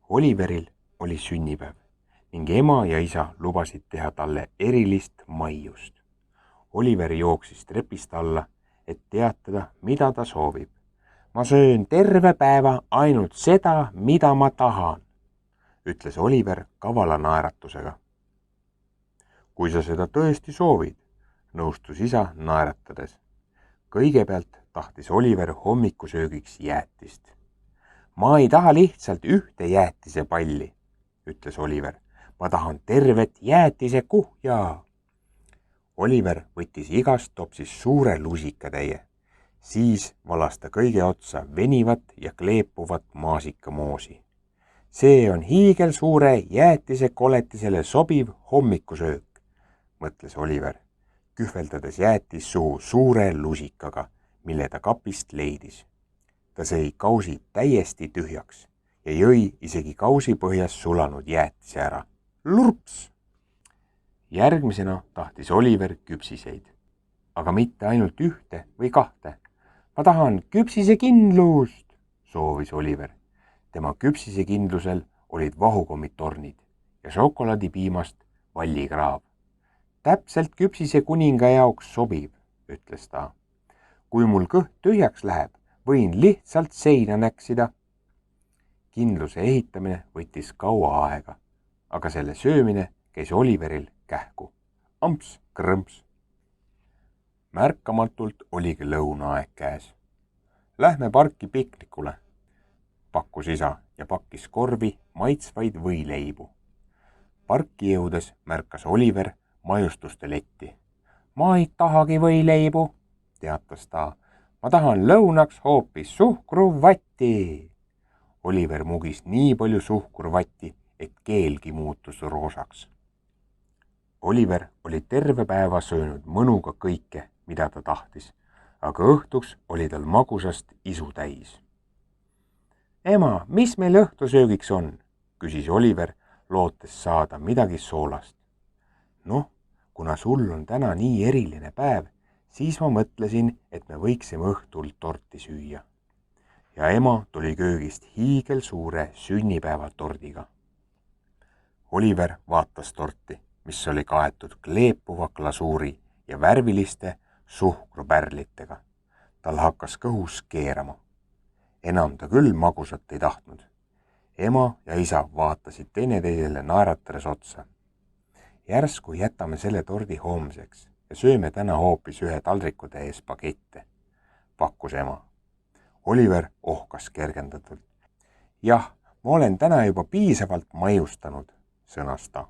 Oliveril oli sünnipäev ning ema ja isa lubasid teha talle erilist maiust. Oliver jooksis trepist alla, et teatada, mida ta soovib. Ma söön terve päeva ainult seda, mida ma tahan, ütles Oliver kavala naeratusega. Kui sa seda tõesti soovid, nõustus isa naeratades. Kõigepealt tahtis Oliver hommikusöögiks jäätist. Ma ei taha lihtsalt ühte jäätisepalli, ütles Oliver. Ma tahan tervet jäätisekuhja. Oliver võttis igast topsist suure lusikatäie. Siis valas ta kõige otsa venivat ja kleepuvat maasikamoosi. See on hiigelsuure jäätisekoletisele sobiv hommikusöök, mõtles Oliver, kühveldades jäätis suhu suure lusikaga, mille ta kapist leidis. Ta sõi kausi täiesti tühjaks ja jõi isegi kausi põhjas sulanud jäätise ära. Lurps! Järgmisena tahtis Oliver küpsiseid, aga mitte ainult ühte või kahte. Ma tahan küpsisekindlust, soovis Oliver. Tema küpsisekindlusel olid vahukommitornid ja šokolaadipiimast vallikraav. Täpselt küpsisekuninga jaoks sobib, ütles ta. Kui mul kõht tühjaks läheb, võin lihtsalt seina näksida. Kindluse ehitamine võttis kaua aega, aga selle söömine käis Oliveril kähku. Amps, krõmps. Märkamatult oligi lõunaaeg käes. Lähme parki piknikule, pakkus isa ja pakkis korvi maitsvaid võileibu. Parki jõudes märkas Oliver maiustuste letti. Ma ei tahagi võileibu, teatas ta. Ma tahan lõunaks hoopis suhkruvatti. Oliver mugis nii palju suhkruvatti, et keelgi muutus roosaks. Oliver oli terve päeva söönud mõnuga kõike, mida ta tahtis, aga õhtuks oli tal magusast isu täis. Ema, mis meil õhtusöögiks on? Küsis Oliver, lootes saada midagi soolast. Noh, kuna sul on täna nii eriline päev, siis ma mõtlesin, et me võiksime õhtul torti süüa. Ja ema tuli köögist hiigelsuure sünnipäevatordiga. Oliver vaatas torti, mis oli kaetud kleepuva glasuuri ja värviliste suhkrupärlitega. Tal hakkas kõhus keerama. Enam ta küll magusat ei tahtnud. Ema ja isa vaatasid teineteisele naeratades otsa. Järsku jätame selle tordi homseks ja sööme täna hoopis ühe taldrikutäie spagette, pakkus ema. Oliver ohkas kergendatult. Jah, ma olen täna juba piisavalt maiustanud, sõnas ta.